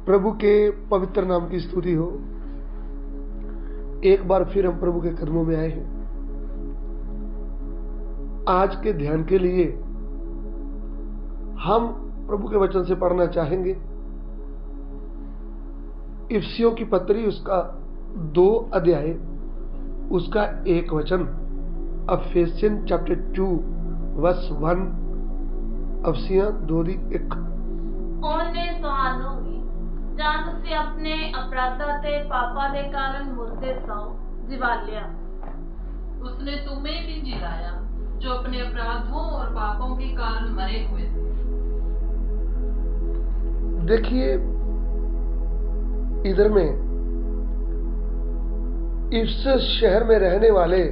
प्रभु के पवित्र नाम की स्तुति हो। एक बार फिर हम प्रभु के कदमों में आए हैं। आज के ध्यान के लिए हम प्रभु के वचन से पढ़ना चाहेंगे इफिसियों की पत्री, उसका 2 अध्याय, उसका 1 वचन। Ephesian chapter 2 verse 1। इफिसियां 2:1। ਉਹਨੇ ਤੁਹਾਨੂੰ ਵੀ ਜਾਂ ਤੁਸੀਂ ਆਪਣੇ ਅਪਰਾਧਾਂ ਤੇ ਪਾਪਾਂ ਦੇ ਕਾਰਨ ਮੁਰਦੇ ਸੋ जिवालिया। उसने तुम्हें भी जिलाया जो अपने अपराधों और पापों के कारण मरे हुए थे। देखिए इधर में इस शहर में रहने वाले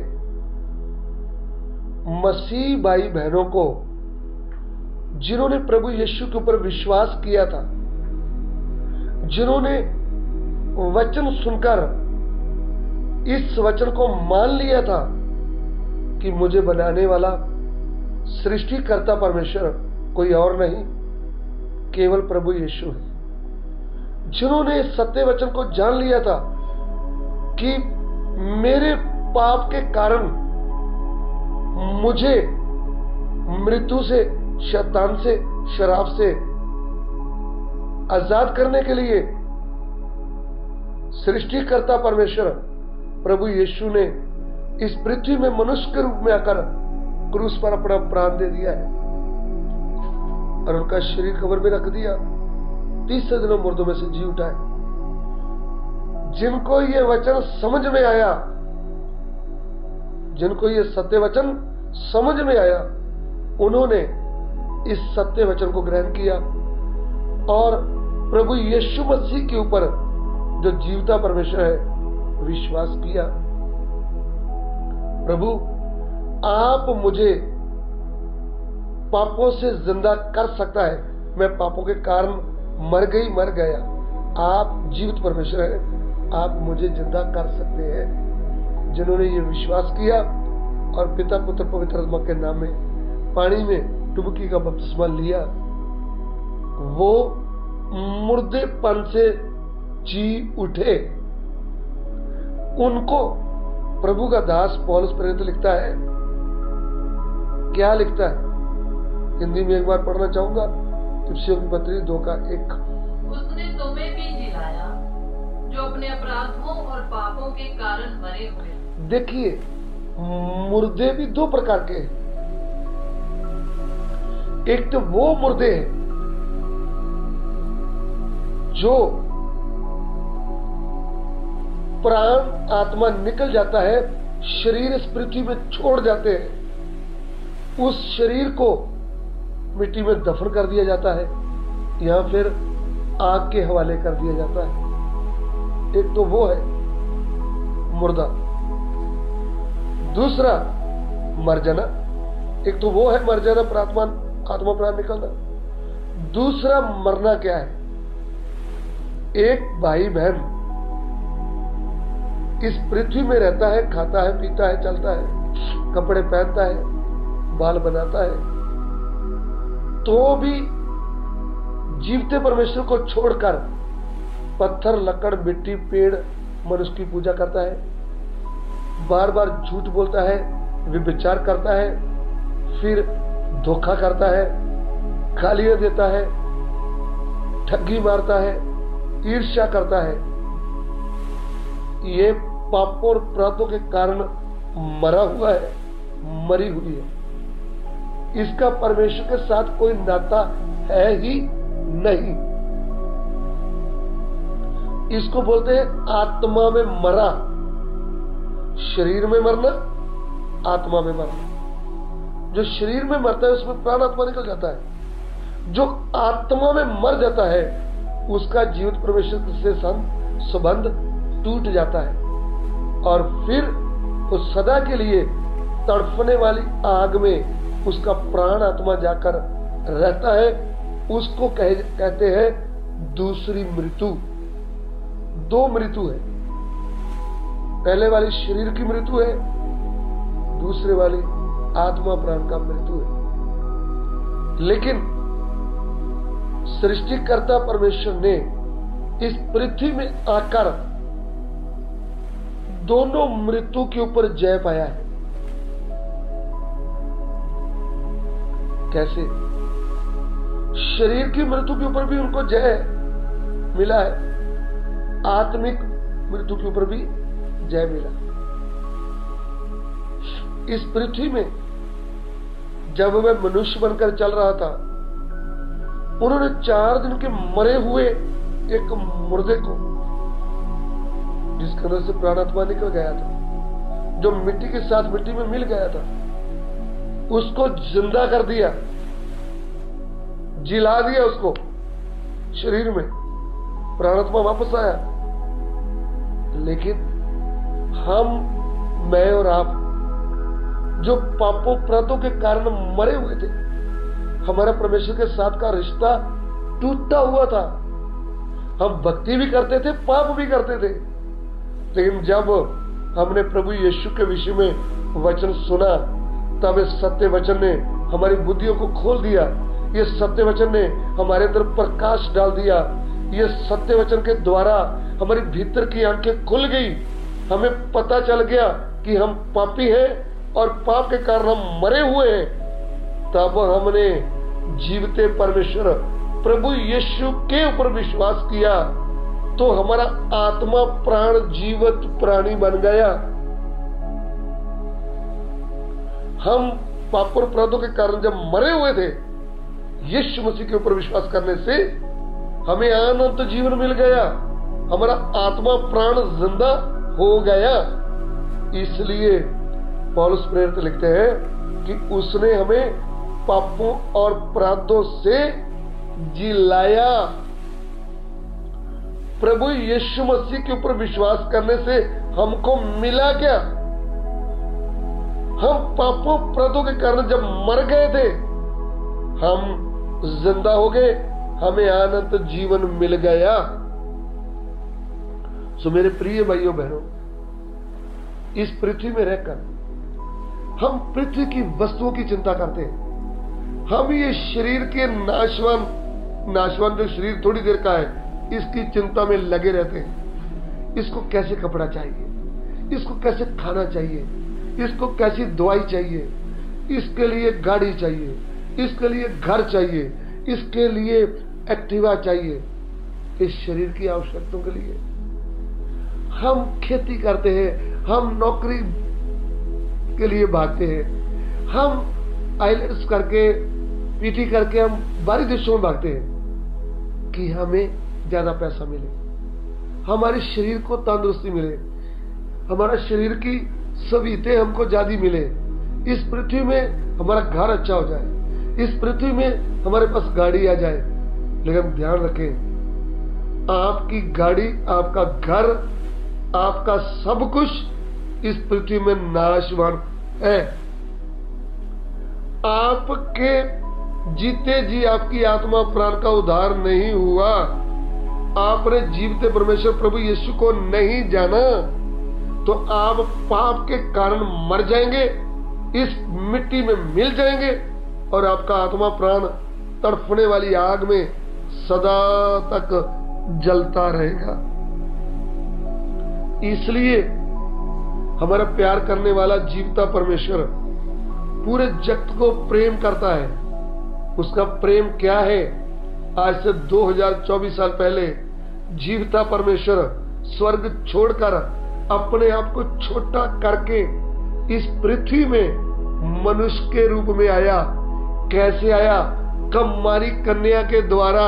मसीह भाई बहनों को, जिन्होंने प्रभु यीशु के ऊपर विश्वास किया था, जिन्होंने वचन सुनकर इस वचन को मान लिया था कि मुझे बनाने वाला सृष्टिकर्ता परमेश्वर कोई और नहीं, केवल प्रभु यीशु है। जिन्होंने सत्य वचन को जान लिया था कि मेरे पाप के कारण मुझे मृत्यु से, शैतान से, शराब से आजाद करने के लिए सृष्टिकर्ता परमेश्वर प्रभु यीशु ने इस पृथ्वी में मनुष्य के रूप में आकर क्रूस पर अपना प्राण दे दिया है और उनका शरीर कब्र में रख दिया, 30 दिनों मुर्दों में से जी उठाए। जिनको ये वचन समझ में आया, जिनको ये सत्य वचन समझ में आया, उन्होंने इस सत्य वचन को ग्रहण किया और प्रभु यीशु मसीह के ऊपर जो जीवता परमेश्वर है विश्वास किया। प्रभु, आप मुझे पापों से जिंदा कर सकता है। मैं पापों के कारण मर गया। आप जीवित परमेश्वर हैं, आप मुझे जिंदा कर सकते हैं। जिन्होंने ये विश्वास किया और पिता, पुत्र, पवित्र आत्मा के नाम में पानी में डुबकी का बपतिस्मा लिया, वो मुर्देपन से जी उठे। उनको प्रभु का दास पौलुस प्रेरित लिखता है, क्या लिखता है? हिंदी में एक बार पढ़ना चाहूंगा। इफिसियों की पत्री 2:1। उसने तुम्हें भी जिलाया जो अपने अपराधों और पापों के कारण मरे हुए। देखिए, मुर्दे भी 2 प्रकार के हैं। एक तो वो मुर्दे हैं जो प्राण आत्मा निकल जाता है, शरीर इस पृथ्वी में छोड़ जाते हैं, उस शरीर को मिट्टी में दफन कर दिया जाता है या फिर आग के हवाले कर दिया जाता है। एक तो वो है मुर्दा। दूसरा मर जाना। एक तो वो है मर जाना, आत्मा प्राण निकलना। दूसरा मरना क्या है? एक भाई बहन इस पृथ्वी में रहता है, खाता है, पीता है, चलता है, कपड़े पहनता है, बाल बनाता है, तो भी जीवते परमेश्वर को छोड़कर पत्थर, लकड़, मिट्टी, पेड़, मनुष्य की पूजा करता है, बार बार झूठ बोलता है, व्यभिचार करता है, फिर धोखा करता है, गालियां देता है, ठगी मारता है, ईर्ष्या करता है। ये पापों और अपराधों के कारण मरा हुआ है, मरी हुई है। इसका परमेश्वर के साथ कोई नाता है ही नहीं। इसको बोलते हैं आत्मा में मरा। शरीर में मरना, आत्मा में मरना। जो शरीर में मरता है उसमें प्राण आत्मा निकल जाता है। जो आत्मा में मर जाता है उसका जीवित परमेश्वर से संबंध टूट जाता है और फिर वो सदा के लिए तड़फने वाली आग में उसका प्राण आत्मा जाकर रहता है। उसको कहते हैं दूसरी मृत्यु। 2 मृत्यु है। पहले वाली शरीर की मृत्यु है, दूसरे वाली आत्मा प्राण का मृत्यु है। लेकिन सृष्टिकर्ता परमेश्वर ने इस पृथ्वी में आकर दोनों मृत्यु के ऊपर जय पाया है। कैसे? शरीर की मृत्यु के ऊपर भी उनको जय मिला है, आत्मिक मृत्यु के ऊपर भी जय मिला। इस पृथ्वी में जब वह मनुष्य बनकर चल रहा था, उन्होंने 4 दिन के मरे हुए एक मुर्दे को, जिसके अंदर से प्राणात्मा निकल गया था, जो मिट्टी के साथ मिट्टी में मिल गया था, उसको जिंदा कर दिया, जिला दिया उसको शरीर में, प्राणात्मा वापस आया। लेकिन हम, मैं और आप, जो पापों अपराधों के कारण मरे हुए थे, हमारा परमेश्वर के साथ का रिश्ता टूटा हुआ था। हम भक्ति भी करते थे, पाप भी करते थे, लेकिन जब हमने प्रभु यीशु के विषय में वचन सुना, तब इस सत्य वचन ने हमारी बुद्धियों को खोल दिया। ये सत्य वचन ने हमारे अंदर प्रकाश डाल दिया। ये सत्य वचन के द्वारा हमारी भीतर की आंखें खुल गई। हमें पता चल गया कि हम पापी हैं और पाप के कारण हम मरे हुए हैं। तब हमने जीवते परमेश्वर प्रभु यीशु के ऊपर विश्वास किया, तो हमारा आत्मा प्राण जीवित प्राणी बन गया। हम पाप और अपराधों के कारण जब मरे हुए थे, यीशु मसीह के ऊपर विश्वास करने से हमें अनंत जीवन मिल गया। हमारा आत्मा प्राण जिंदा हो गया। इसलिए पौलुस प्रेरित लिखते हैं कि उसने हमें पापों और अपराधों से जिलाया। प्रभु यीशु मसीह के ऊपर विश्वास करने से हमको मिला क्या? हम पापों अपराधों के कारण जब मर गए थे, हम जिंदा हो गए, हमें अनंत जीवन मिल गया। सो मेरे प्रिय भाइयों बहनों, इस पृथ्वी में रहकर हम पृथ्वी की वस्तुओं की चिंता करते हैं। हम ये शरीर के नाशवान जो शरीर थोड़ी देर का है, इसकी चिंता में लगे रहते हैं। इसको कैसे कपड़ा चाहिए, इसको कैसे खाना चाहिए, इसको कैसी दवाई चाहिए, इसके लिए गाड़ी चाहिए, इसके लिए घर चाहिए, इसके लिए एक्टिवा चाहिए। इस शरीर की आवश्यकताओं के लिए हम खेती करते हैं, हम नौकरी के लिए भागते हैं, हम आईलेट्स करके, पीटी करके हम बाहरी देशों में भागते हैं कि हमें ज्यादा पैसा मिले, हमारे शरीर को तंदुरुस्ती मिले, हमारा शरीर की सुविधाएं हमको ज्यादा मिले, इस पृथ्वी में हमारा घर अच्छा हो जाए, इस पृथ्वी में हमारे पास गाड़ी आ जाए। लेकिन ध्यान रखें, आपकी गाड़ी, आपका घर, आपका सब कुछ इस पृथ्वी में नाशवान है। आपके जीते जी आपकी आत्मा प्राण का उद्धार नहीं हुआ, आपने जीवते परमेश्वर प्रभु यीशु को नहीं जाना, तो आप पाप के कारण मर जाएंगे, इस मिट्टी में मिल जाएंगे, और आपका आत्मा प्राण तड़पने वाली आग में सदा तक जलता रहेगा। इसलिए हमारा प्यार करने वाला जीवता परमेश्वर पूरे जगत को प्रेम करता है। उसका प्रेम क्या है? आज से 2024 साल पहले जीवता परमेश्वर स्वर्ग छोड़कर अपने आप को छोटा करके इस पृथ्वी में मनुष्य के रूप में आया। कैसे आया? कम्मारी कन्या के द्वारा,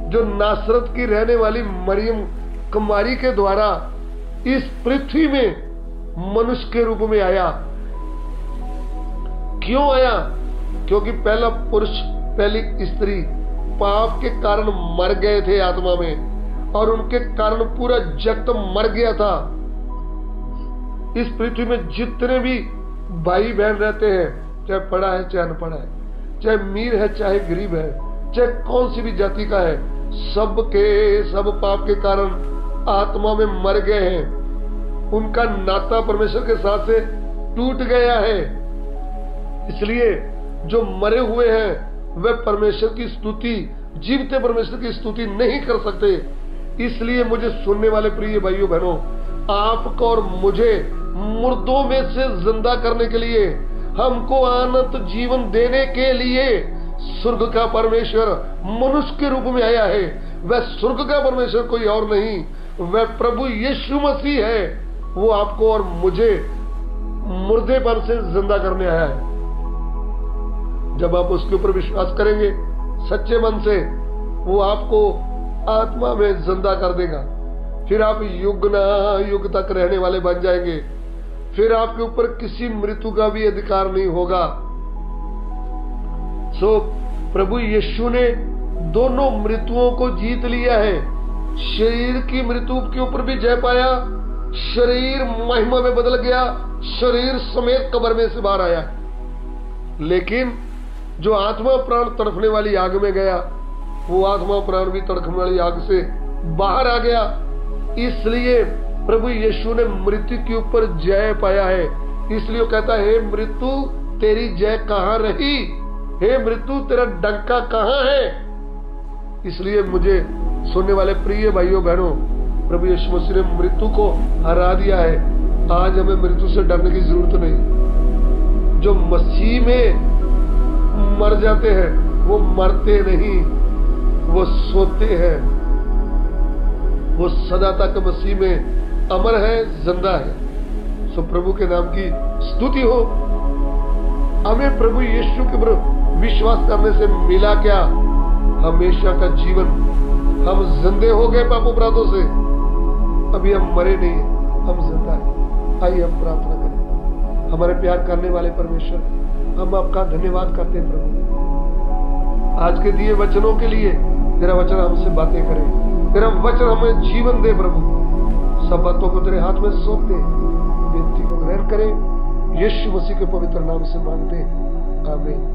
जो नासरत की रहने वाली मरियम कुमारी के द्वारा इस पृथ्वी में मनुष्य के रूप में आया। क्यों आया? क्योंकि पहला पुरुष, पहली स्त्री पाप के कारण मर गए थे आत्मा में, और उनके कारण पूरा जगत मर गया था। इस पृथ्वी में जितने भी भाई बहन रहते हैं, चाहे पढ़ा है चाहे अनपढ़ है, चाहे अमीर है चाहे गरीब है, चाहे कौन सी भी जाति का है, सब के सब पाप के कारण आत्मा में मर गए हैं। उनका नाता परमेश्वर के साथ से टूट गया है। इसलिए जो मरे हुए हैं वे परमेश्वर की स्तुति जीवते परमेश्वर की स्तुति नहीं कर सकते। इसलिए मुझे सुनने वाले प्रिय भाइयों बहनों, आपको और मुझे मुर्दों में से जिंदा करने के लिए, हमको अनंत जीवन देने के लिए स्वर्ग का परमेश्वर मनुष्य के रूप में आया है। वह स्वर्ग का परमेश्वर कोई और नहीं, वह प्रभु यीशु मसीह है। वो आपको और मुझे मुर्देपन से जिंदा करने आया है। जब आप उसके ऊपर विश्वास करेंगे सच्चे मन से, वो आपको आत्मा में जिंदा कर देगा। फिर आप युग ना युग तक रहने वाले बन जाएंगे। फिर आपके ऊपर किसी मृत्यु का भी अधिकार नहीं होगा। सो प्रभु यीशु ने दोनों मृत्युओं को जीत लिया है। शरीर की मृत्यु के ऊपर भी जय पाया, शरीर महिमा में बदल गया, शरीर समेत कब्र में से बाहर आया। लेकिन जो आत्मा प्राण तड़पने वाली आग में गया, वो आत्मा प्राण भी तड़पने वाली आग से बाहर आ गया। इसलिए प्रभु यीशु ने मृत्यु के ऊपर जय पाया है। इसलिए वो कहता है, हे मृत्यु तेरी जय कहां रही, हे मृत्यु तेरा डंका कहां है। इसलिए मुझे सुनने वाले प्रिय भाइयों बहनों, प्रभु यीशु मसीह ने मृत्यु को हरा दिया है। आज हमें मृत्यु से डरने की जरूरत नहीं। जो मसीह में मर जाते हैं वो मरते नहीं, वो सोते हैं। वो सदा तक मसीह में अमर है, जिंदा है। सो प्रभु के नाम की स्तुति हो। हमें प्रभु यीशु के ऊपर विश्वास करने से मिला क्या? हमेशा का जीवन। हम जिंदे हो गए पाप अपराधों से, अभी हम मरे नहीं, हम जिंदा हैं। आइए हम प्रार्थना करें। हमारे प्यार करने वाले परमेश्वर, हम आपका धन्यवाद करते हैं प्रभु, आज के दिए वचनों के लिए। तेरा वचन हमसे बातें करे, तेरा वचन हमें जीवन दे प्रभु। सब बातों को तेरे हाथ में सौंप दे, बेनती को ग्रहण करें। यीशु मसीह के पवित्र नाम से मांगते, आमीन।